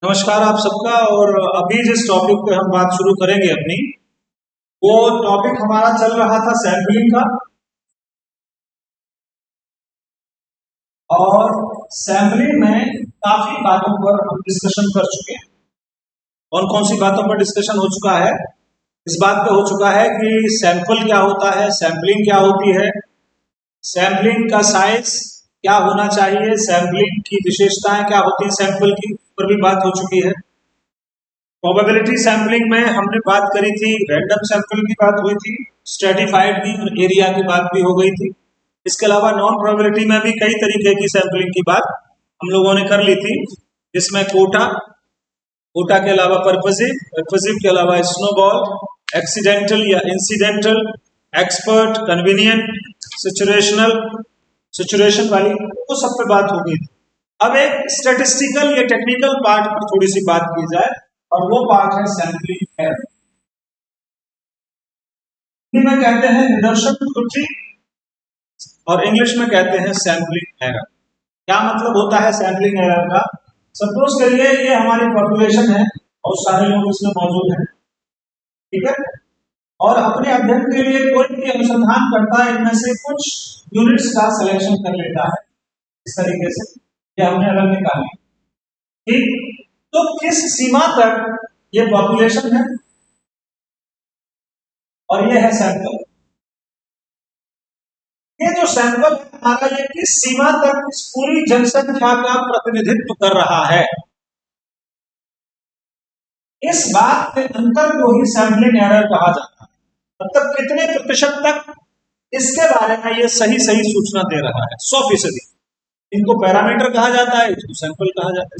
नमस्कार आप सबका। और अभी जिस टॉपिक पे हम बात शुरू करेंगे अपनी, वो टॉपिक हमारा चल रहा था सैंपलिंग का। और सैंपलिंग में काफी बातों पर हम डिस्कशन कर चुके हैं। कौन कौन सी बातों पर डिस्कशन हो चुका है? इस बात पे हो चुका है कि सैंपल क्या होता है, सैंपलिंग क्या होती है, सैंपलिंग का साइज क्या होना चाहिए, सैंपलिंग की विशेषताएं क्या होती है, सैंपल की पर भी बात हो चुकी है। प्रोबेबिलिटी सैंपलिंग में हमने बात करी थी, रैंडम सैंपल की बात हुई थी, स्ट्रेटिफाइड की और एरिया की बात भी हो गई थी। इसके अलावा नॉन प्रोबेबिलिटी में भी कई तरीके की सैंपलिंग की बात हम लोगों ने कर ली थी, जिसमें कोटा, कोटा के अलावा पर्पसिव के अलावा स्नोबॉल, एक्सीडेंटल या incidental, expert, convenient, situational, situation वाली, वो सब पे बात हो गई थी। अब एक स्टैटिस्टिकल या टेक्निकल पार्ट पर थोड़ी सी बात की जाए, और वो पार्ट है सैंपलिंग एरर। हिंदी में कहते हैं निदर्शन त्रुटि और इंग्लिश में कहते हैं सैंपलिंग एरर। क्या मतलब होता है सैंपलिंग एरर का? सपोज करिए ये हमारी पॉपुलेशन है और सारे लोग इसमें मौजूद हैं, ठीक है, और अपने अध्ययन के लिए कोई भी अनुसंधान करता है, इनमें से कुछ यूनिट्स का सिलेक्शन कर लेता है इस तरीके से, ये हमने अलग निकाली, ठीक। तो किस सीमा तक ये पॉपुलेशन है और ये है सैंपल। ये जो सैंपल है हमारा, ये किस सीमा तक इस पूरी जनसंख्या का प्रतिनिधित्व कर रहा है, इस बात के अंतर को ही सैंपलिंग एरर कहा जाता है। मतलब कितने प्रतिशत तक इसके बारे में ये सही सही सूचना दे रहा है, 100%। इनको पैरामीटर कहा जाता है, इसको सैंपल कहा जाता है,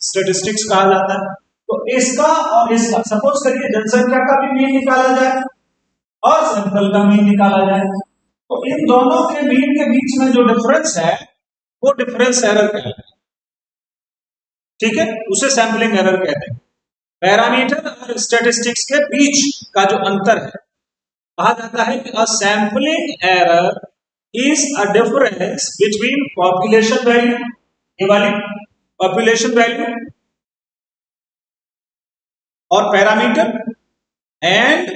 स्टेटिस्टिक्स कहा जाता है। तो इसका और इसका, सपोज करिए जनसंख्या का भी मीन निकाला जाए और सैंपल का मीन निकाला जाए, तो इन दोनों के मीन के बीच में जो डिफरेंस है वो डिफरेंस एरर कहलाता है, ठीक है, उसे सैंपलिंग एरर कहते हैं। पैरामीटर और स्टैटिस्टिक्स के बीच का जो अंतर है, कहा जाता है कि a sampling error is a difference between population value, ये वाली पॉपुलेशन वैल्यू, और पैरामीटर एंड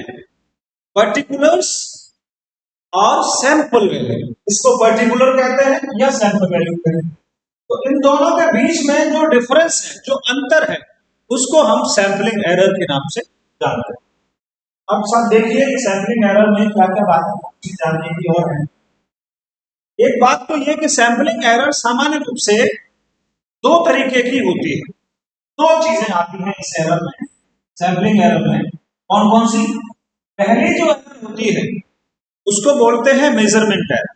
पर्टिकुलर्स और सैंपल वैल्यू। इसको पर्टिकुलर कहते हैं या सैंपल वैल्यू कहते हैं। तो इन दोनों के बीच में जो डिफरेंस है, जो अंतर है, उसको हम सैंपलिंग एरर के नाम से जानते हैं। अब सब देखिए कि सैंपलिंग एरर में क्या क्या बातें जानने की और है। एक बात तो यह कि सैंपलिंग एरर सामान्य रूप से दो तरीके की होती है, दो चीजें आती हैं इस एरर में, सैंपलिंग एरर में। कौन कौन सी? पहली जो एरर होती है उसको बोलते हैं मेजरमेंट एरर,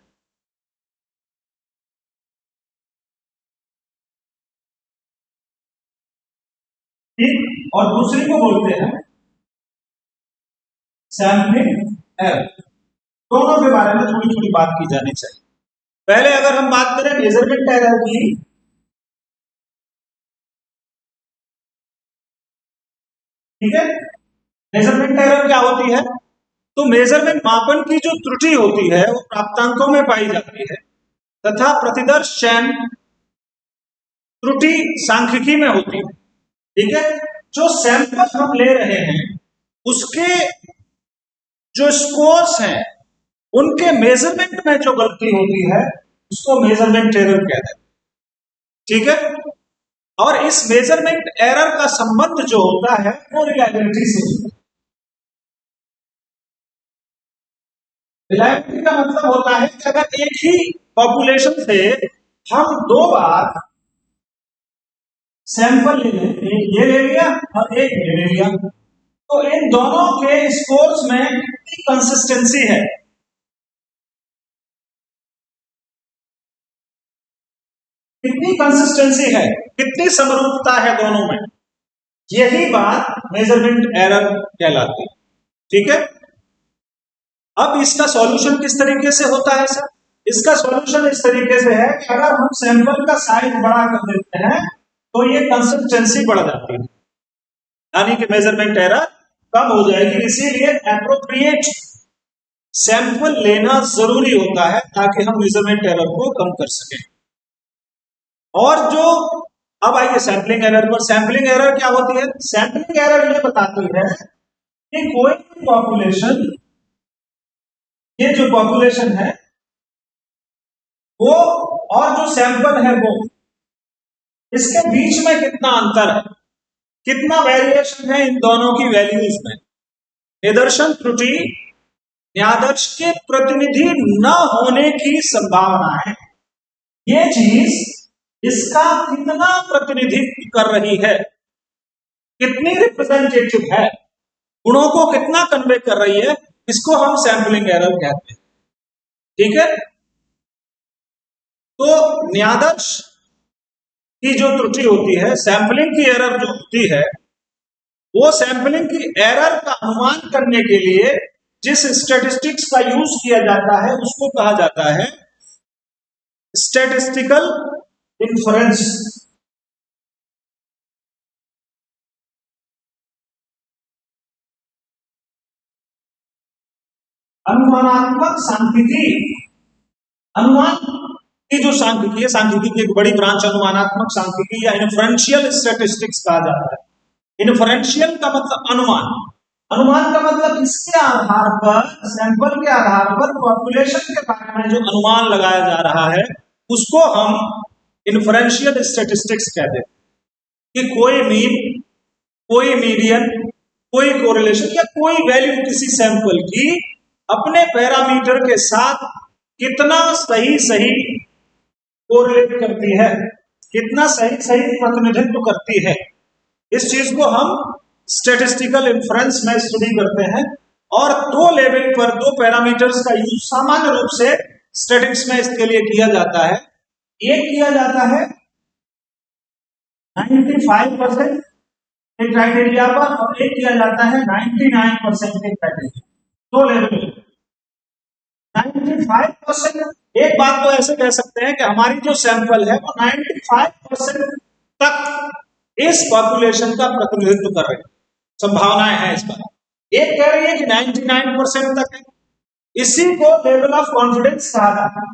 ठीक, और दूसरी को बोलते हैं सैंपलिंग एरर। दोनों के बारे में थोड़ी थोड़ी बात की जानी चाहिए। पहले अगर हम बात करें मेजरमेंट एरर की, ठीक है, मेजरमेंट एरर क्या होती है? तो मेजरमेंट, मापन की जो त्रुटि होती है वो प्राप्तांकों में पाई जाती है, तथा प्रतिदर्श चयन त्रुटि सांख्यिकी में होती है, ठीक है। जो सैंपल हम ले रहे हैं उसके जो स्कोर्स हैं, उनके मेजरमेंट में जो गलती होती है उसको मेजरमेंट एरर कहते हैं, ठीक है। और इस मेजरमेंट एरर का संबंध जो होता है वो रिलायबिलिटी से होता है। रिलायबिलिटी का मतलब होता है कि अगर एक ही पॉपुलेशन से हम दो बार सैंपल ले लें, ये ले लिया और एक ये ले लिया, तो इन दोनों के स्कोर्स में कितनी कंसिस्टेंसी है, कितनी कंसिस्टेंसी है, कितनी समरूपता है दोनों में, यही बात मेजरमेंट एरर कहलाती है, ठीक है। अब इसका सॉल्यूशन किस तरीके से होता है सर? इसका सॉल्यूशन इस तरीके से है कि अगर हम सैंपल का साइज बड़ा कर देते हैं तो ये कंसिस्टेंसी बढ़ जाती है, यानी कि मेजरमेंट एरर कम हो जाएगी। इसीलिए एप्रोप्रिएट सैंपल लेना जरूरी होता है ताकि हम मेजरमेंट एरर को कम कर सकें। और जो अब आइए सैंपलिंग एरर पर। सैंपलिंग एरर क्या होती है? सैंपलिंग एरर ये बताती है कि कोई भी पॉपुलेशन, ये जो पॉपुलेशन है वो और जो सैंपल है वो, इसके बीच में कितना अंतर है, कितना वेरिएशन है इन दोनों की वैल्यूज में। निदर्शन त्रुटि न्यादर्श के प्रतिनिधि न होने की संभावना है। ये चीज इसका कितना प्रतिनिधित्व कर रही है, कितनी रिप्रेजेंटेटिव है, गुणों को कितना कन्वे कर रही है, इसको हम सैंपलिंग एरर कहते हैं। ठीक है, तो न्यादर्श की जो त्रुटि होती है, सैंपलिंग की एरर जो होती है, वो सैंपलिंग की एरर का अनुमान करने के लिए जिस स्टैटिस्टिक्स का यूज किया जाता है उसको कहा जाता है स्टैटिस्टिकल इन्फरेंस। अनुमानात्मक सांख्यिकी, अनुमान की जो सांख्यिकी है, सांख्यिकी की एक बड़ी ब्रांच अनुमानात्मक सांख्यिकी या इन्फरेंशियल स्टैटिस्टिक्स कहा जाता है। इन्फरेंशियल का मतलब अनुमान, अनुमान का मतलब इसके आधार पर, सैंपल के आधार पर पॉपुलेशन के बारे में जो अनुमान लगाया जा रहा है उसको हम इन्फरेंशियल स्टैटिस्टिक्स कहते हैं। कि कोई मीन, कोई मीडियन, कोई कोरिलेशन या कोई वैल्यू किसी सैंपल की अपने पैरामीटर के साथ कितना सही सही कोरिलेट करती है, कितना सही सही प्रतिनिधित्व करती है, इस चीज को हम स्टैटिस्टिकल इन्फरेंस में स्टडी करते हैं। और दो लेवल पर, दो पैरामीटर्स का यूज सामान्य रूप से स्टैटिस्टिक्स में इसके लिए किया जाता है। एक किया जाता है 95% के क्राइटेरिया पर और एक किया जाता है 99% के क्राइटेरिया, दो लेवल। 95%, एक बात तो ऐसे कह सकते हैं कि हमारी जो सैंपल है वो 95% तक इस पॉपुलेशन का प्रतिनिधित्व कर रही है, संभावनाएं हैं इस पर। एक कह रही है कि 99% तक है, इसी को लेवल ऑफ कॉन्फिडेंस कहा जाता है।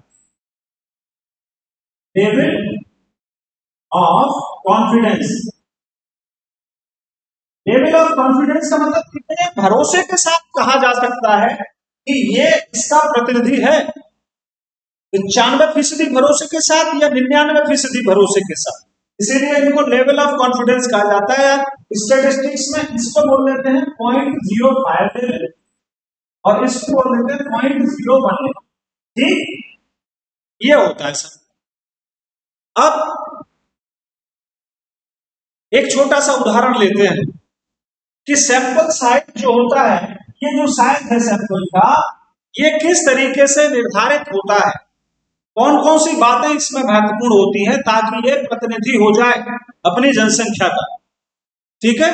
Level of confidence, level of confidence का मतलब कितने भरोसे के साथ कहा जा सकता है कि ये इसका प्रतिनिधि है। 95% भरोसे के साथ या 99% भरोसे के साथ, इसीलिए इनको लेवल ऑफ कॉन्फिडेंस कहा जाता है। स्टैटिस्टिक्स में इसको बोल देते हैं 0.05 लेवल और इसको बोल देते हैं 0.01 लेवल। ठीक, ये होता है सब। अब एक छोटा सा उदाहरण लेते हैं कि सैंपल साइज जो होता है, ये जो साइज है सैंपल का, ये किस तरीके से निर्धारित होता है, कौन कौन सी बातें इसमें महत्वपूर्ण होती हैं ताकि ये प्रतिनिधि हो जाए अपनी जनसंख्या का। ठीक है,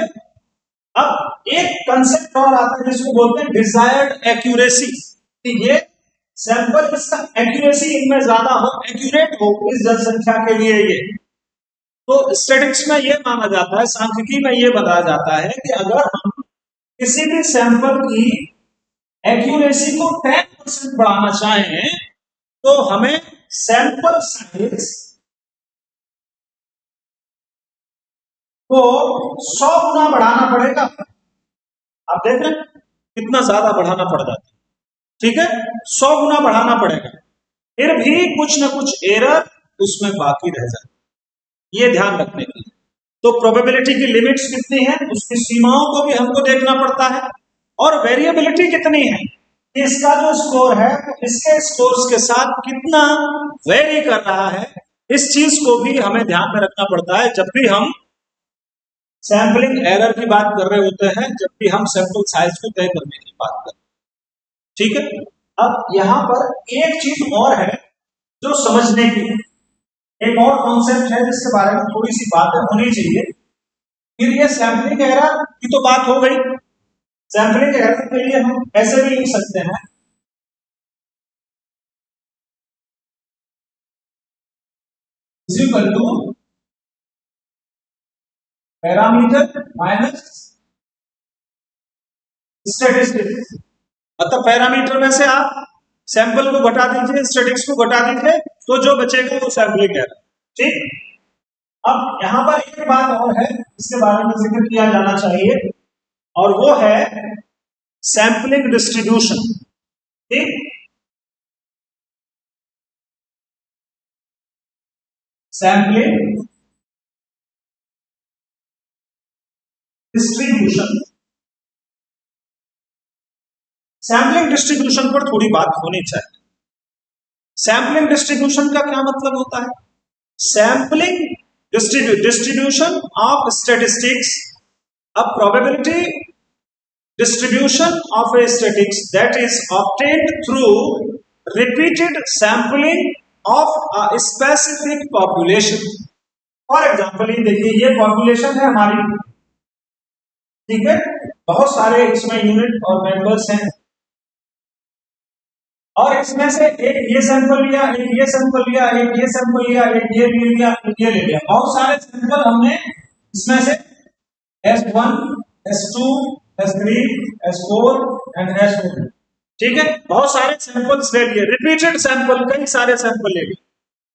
अब एक कंसेप्ट और आता है जिसको बोलते हैं डिजायर्ड एक्यूरेसी, कि ये सैंपल इसका एक्यूरेसी इनमें ज्यादा हो, एक्यूरेट हो इस जनसंख्या के लिए। ये तो स्टैटिस्टिक्स में ये माना जाता है, सांख्यिकी में ये बताया जाता है कि अगर हम किसी भी सैंपल की एक्यूरेसी को 10% बढ़ाना चाहें तो हमें सैंपल साइज को 100 गुना बढ़ाना पड़ेगा। आप देख रहे हैं कितना ज्यादा बढ़ाना पड़ जाता है। ठीक है, 100 गुना बढ़ाना पड़ेगा, फिर भी कुछ ना कुछ एरर उसमें बाकी रह जाए, ये ध्यान रखने की। तो प्रोबेबिलिटी की लिमिट्स कितनी है, उसकी सीमाओं को भी हमको देखना पड़ता है, और वेरिएबिलिटी कितनी है, इसका जो स्कोर है इसके स्कोर्स के साथ कितना वेरी कर रहा है, इस चीज को भी हमें ध्यान में रखना पड़ता है जब भी हम सैंपलिंग एरर की बात कर रहे होते हैं, जब भी हम सैंपल साइज को तय करने की बात कर रहे हैं। ठीक है, अब यहां पर एक चीज और है जो समझने की, एक और कॉन्सेप्ट है जिसके बारे में थोड़ी सी बात होनी चाहिए। फिर ये सैंपलिंग एरर की तो बात हो गई, सैंपलिंग एरर के लिए हम ऐसे भी लिख सकते हैं equal to parameter minus statistics. मतलब पैरामीटर में से आप सैंपल को घटा दीजिए, स्टैटिस्टिक्स को घटा दीजिए, तो जो बचेगा वो सैंपलिंग एरर। ठीक, अब यहां पर एक बात और है, इसके बारे में जिक्र किया जाना चाहिए, और वो है सैंपलिंग डिस्ट्रीब्यूशन। ठीक, सैंपलिंग डिस्ट्रीब्यूशन। सैंपलिंग डिस्ट्रीब्यूशन पर थोड़ी बात होनी चाहिए। सैंपलिंग डिस्ट्रीब्यूशन का क्या मतलब होता है? Sampling distribution of statistics, a probability distribution of a statistics that is obtained through repeated sampling of a specific population. For example ये देखिए, ये पॉपुलेशन है हमारी, ठीक है, बहुत सारे इसमें यूनिट और मेंबर्स हैं, और इसमें से एक ये सैंपल लिया, एक ये सैंपल लिया, एक ये सैंपल लिया, एक ये लिया, एक ये ले लिया, बहुत सारे सैंपल हमने इसमें से S1, S2, S3, S4 and S4, ठीक है, बहुत सारे सैंपल्स ले लिए, रिपीटेड सैंपल, कई सारे सैंपल ले लिए।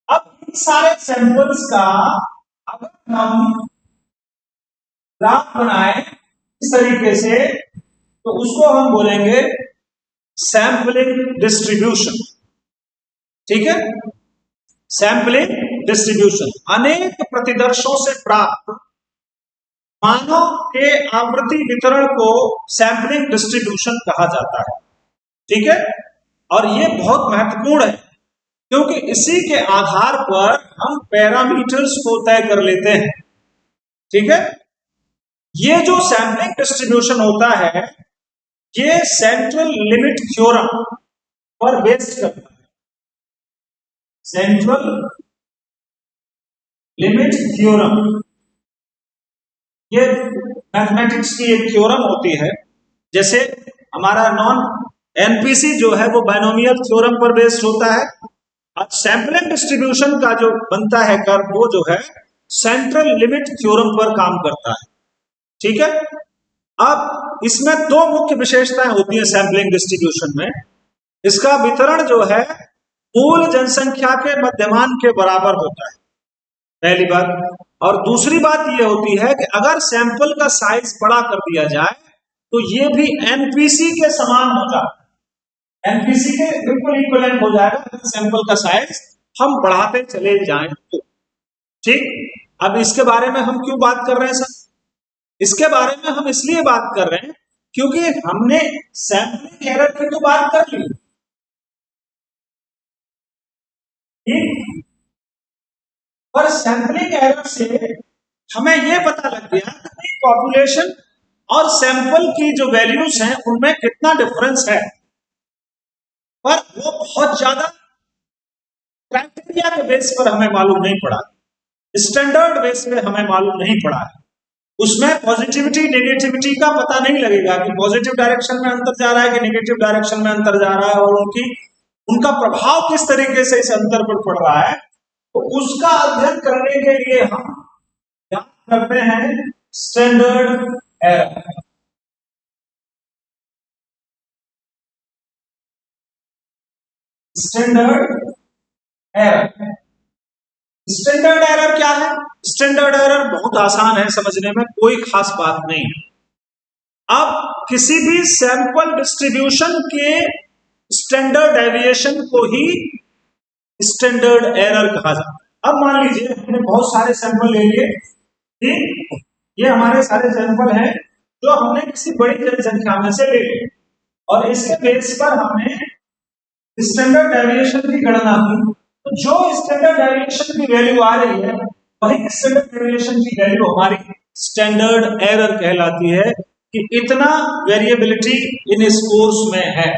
अब इन सारे सैंपल्स का अगर हम ग्राफ बनाए इस तरीके से, तो उसको हम बोलेंगे सैंपलिंग डिस्ट्रीब्यूशन। ठीक है, सैंपलिंग डिस्ट्रीब्यूशन अनेक प्रतिदर्शों से प्राप्त मानव के आवृत्ति वितरण को सैंपलिंग डिस्ट्रीब्यूशन कहा जाता है। ठीक है, और ये बहुत महत्वपूर्ण है, क्योंकि इसी के आधार पर हम पैरामीटर्स को तय कर लेते हैं। ठीक है, ये जो सैंपलिंग डिस्ट्रीब्यूशन होता है, ये सेंट्रल लिमिट थ्योरम पर बेस्ड करता है। सेंट्रल लिमिट थ्योरम, ये मैथमेटिक्स की एक थ्योरम होती है। जैसे हमारा नॉन एनपीसी जो है वो बाइनोमियल थ्योरम पर बेस्ड होता है, और सैंपलिंग डिस्ट्रीब्यूशन का जो बनता है कर्व, वो जो है सेंट्रल लिमिट थ्योरम पर काम करता है। ठीक है, अब इसमें दो मुख्य विशेषताएं होती है सैंपलिंग डिस्ट्रीब्यूशन में। इसका वितरण जो है मूल जनसंख्या के मध्यमान के बराबर होता है, पहली बात। और दूसरी बात यह होती है कि अगर सैंपल का साइज बड़ा कर दिया जाए तो ये भी एनपीसी के समान हो जाता है, एनपीसी के बिल्कुल इक्विवेलेंट हो जाएगा अगर सैंपल का साइज हम बढ़ाते चले जाएं तो। ठीक, अब इसके बारे में हम क्यों बात कर रहे हैं सर? इसके बारे में हम इसलिए बात कर रहे हैं क्योंकि हमने सैंपलिंग एरर की तो बात कर ली, पर सैंपलिंग एरर से हमें यह पता लग गया कि पॉपुलेशन और सैंपल की जो वैल्यूज हैं उनमें कितना डिफरेंस है, पर वो बहुत ज्यादा क्राइटेरिया के बेस पर हमें मालूम नहीं पड़ा, स्टैंडर्ड बेस पे हमें मालूम नहीं पड़ा है। उसमें पॉजिटिविटी नेगेटिविटी का पता नहीं लगेगा कि पॉजिटिव डायरेक्शन में अंतर जा रहा है कि नेगेटिव डायरेक्शन में अंतर जा रहा है, और उनका प्रभाव किस तरीके से इस अंतर पर पड़ रहा है। तो उसका अध्ययन करने के लिए हम क्या करते हैं, standard error. Standard error, standard error क्या है? स्टैंडर्ड एरर बहुत आसान है समझने में, कोई खास बात नहीं है। अब किसी भी सैंपल डिस्ट्रीब्यूशन के स्टैंडर्ड डेविएशन को ही स्टैंडर्ड एरर कहा जाता है। अब मान लीजिए हमने बहुत सारे सैंपल ले लिए, ठीक, ये हमारे सारे सैंपल हैं जो हमने किसी बड़ी जनसंख्या में से ले लिए, और इसके बेस पर हमने स्टैंडर्ड डेविएशन की गणना की। तो जो स्टैंडर्ड डेविएशन की वैल्यू आ रही है वही स्टैंडर्ड डेविएशन की वैल्यू हमारी स्टैंडर्ड एरर कहलाती है, कि इतना वेरिएबिलिटी इन स्कोर्स में है।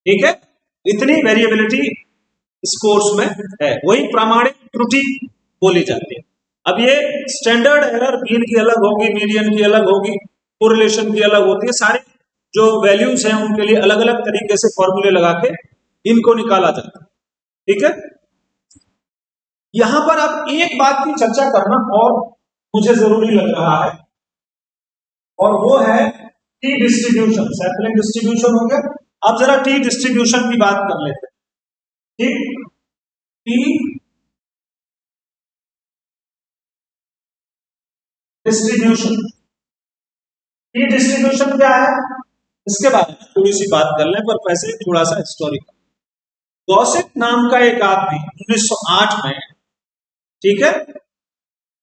ठीक है, इतनी वेरिएबिलिटी स्कोर्स में है, वही प्रामाणिक त्रुटि बोली जाती है। अब ये स्टैंडर्ड एरर मीन की अलग होगी, मीडियन की अलग होगी, कोरिलेशन की अलग होती है, सारी जो वैल्यूज हैं उनके लिए अलग अलग तरीके से फॉर्मूले लगा के इनको निकाला जाता है। ठीक है, यहां पर अब एक बात की चर्चा करना और मुझे जरूरी लग रहा है, और वो है टी डिस्ट्रीब्यूशन। सैंपलिंग डिस्ट्रीब्यूशन हो गया, अब जरा टी डिस्ट्रीब्यूशन की बात कर लेते हैं। ठीक, टी डिस्ट्रीब्यूशन। की डिस्ट्रीब्यूशन क्या है, इसके बारे में थोड़ी सी बात कर लें, पर वैसे थोड़ा सा हिस्टोरिकल। गॉसिप नाम का एक आदमी 1908 में, ठीक है,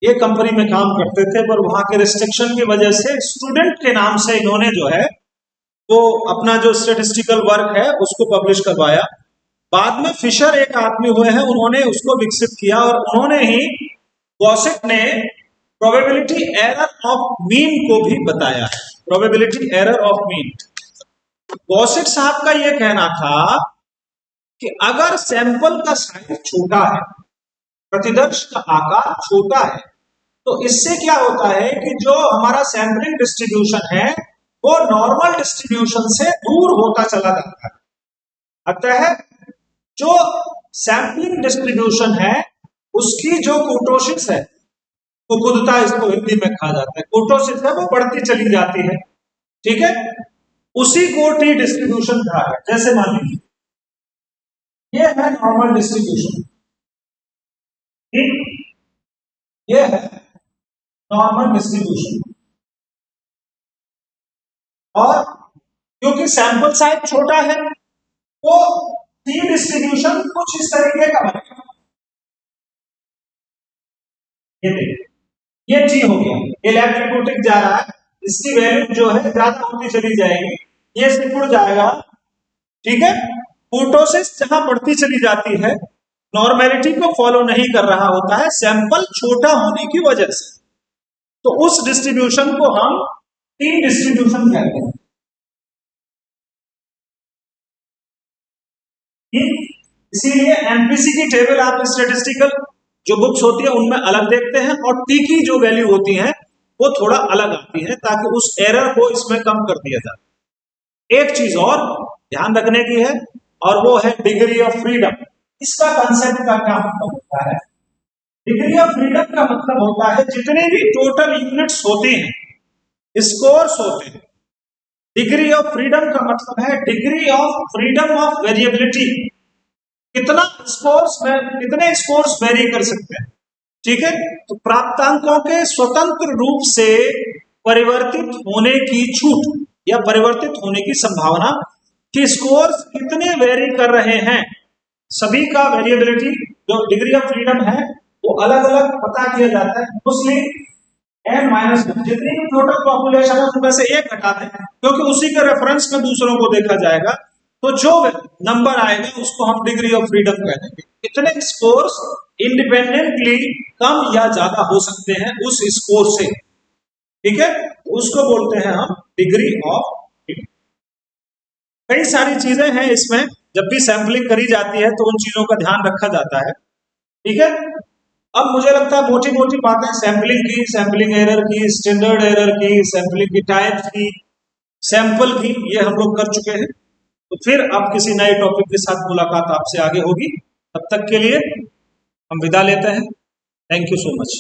ये कंपनी में काम करते थे, पर वहां के रिस्ट्रिक्शन की वजह से स्टूडेंट के नाम से इन्होंने जो है वो अपना जो स्टेटिस्टिकल वर्क है उसको पब्लिश करवाया। बाद में फिशर एक आदमी हुए हैं, उन्होंने उसको विकसित किया और उन्होंने ही, गॉसिप ने प्रोबेबिलिटी एरर ऑफ मीन को भी बताया है। Probability error of mean. Gossip साहब का यह कहना था कि अगर सैंपल का साइज छोटा है, प्रतिदर्श का आकार छोटा है, तो इससे क्या होता है कि जो हमारा सैंपलिंग डिस्ट्रीब्यूशन है वो नॉर्मल डिस्ट्रीब्यूशन से दूर होता चला जाता है। अतः जो सैंपलिंग डिस्ट्रीब्यूशन है उसकी जो कुर्टोसिस है, कुकुदता इसको हिंदी में कहा जाता है, कुर्टोसिस है वो बढ़ती चली जाती है, ठीक है, उसी को टी डिस्ट्रीब्यूशन कहा है। जैसे मान लीजिए ये है नॉर्मल डिस्ट्रीब्यूशन, ठीक, ये है नॉर्मल डिस्ट्रीब्यूशन, और क्योंकि सैंपल साइज छोटा है तो टी डिस्ट्रीब्यूशन कुछ इस तरीके का बनेगा। ये देखिए, ये टी हो गया, ये इलेक्ट्रिक जा रहा है, इसकी वैल्यू जो है ज्यादा होती चली जाएगी, ये सिकुड़ जाएगा, ठीक है। कुर्टोसिस जहां बढ़ती चली जाती है, नॉर्मेलिटी को फॉलो नहीं कर रहा होता है सैंपल छोटा होने की वजह से, तो उस डिस्ट्रीब्यूशन को हम टी डिस्ट्रीब्यूशन कहते हैं। इसीलिए एमपीसी की टेबल आप स्टैटिस्टिकल जो बुक्स होती है उनमें अलग देखते हैं, और टी की जो वैल्यू होती है वो थोड़ा अलग आती है, ताकि उस एरर को इसमें कम कर दिया जाए। एक चीज और ध्यान रखने की है, और वो है डिग्री ऑफ फ्रीडम। इसका कंसेप्ट का क्या मतलब होता है? डिग्री ऑफ फ्रीडम का मतलब होता है जितने भी टोटल यूनिट्स होते हैं, स्कोर्स होते हैं, डिग्री ऑफ फ्रीडम का मतलब है degree of freedom of variability. कितना स्कोर्स में कितने स्कोर्स वेरी कर सकते हैं, ठीक है। तो प्राप्तांकों के स्वतंत्र रूप से परिवर्तित होने की छूट या परिवर्तित होने की संभावना कि स्कोर्स कितने वेरी कर रहे हैं, सभी का वेरिएबिलिटी जो डिग्री ऑफ फ्रीडम है वो अलग अलग पता किया जाता है। मोस्टली n-1 जितनी भी टोटल पॉपुलेशन है उनमें से एक हटा दें, क्योंकि उसी के रेफरेंस में दूसरों को देखा जाएगा, तो जो नंबर आएगा उसको हम डिग्री ऑफ फ्रीडम कह देंगे। कितने स्कोर्स इंडिपेंडेंटली कम या ज्यादा हो सकते हैं उस स्कोर से, ठीक है, उसको बोलते हैं हम डिग्री ऑफ फ्रीडम। कई सारी चीजें हैं इसमें, जब भी सैंपलिंग करी जाती है तो उन चीजों का ध्यान रखा जाता है, ठीक है। अब मुझे लगता है मोटी मोटी बातें सैंपलिंग की, सैंपलिंग एरर की, स्टैंडर्ड एरर की, सैंपलिंग की टाइप्स की, सैंपल की, ये हम लोग कर चुके हैं। तो फिर अब किसी नए टॉपिक के साथ मुलाकात आपसे आगे होगी, तब तक के लिए हम विदा लेते हैं। Thank you so much.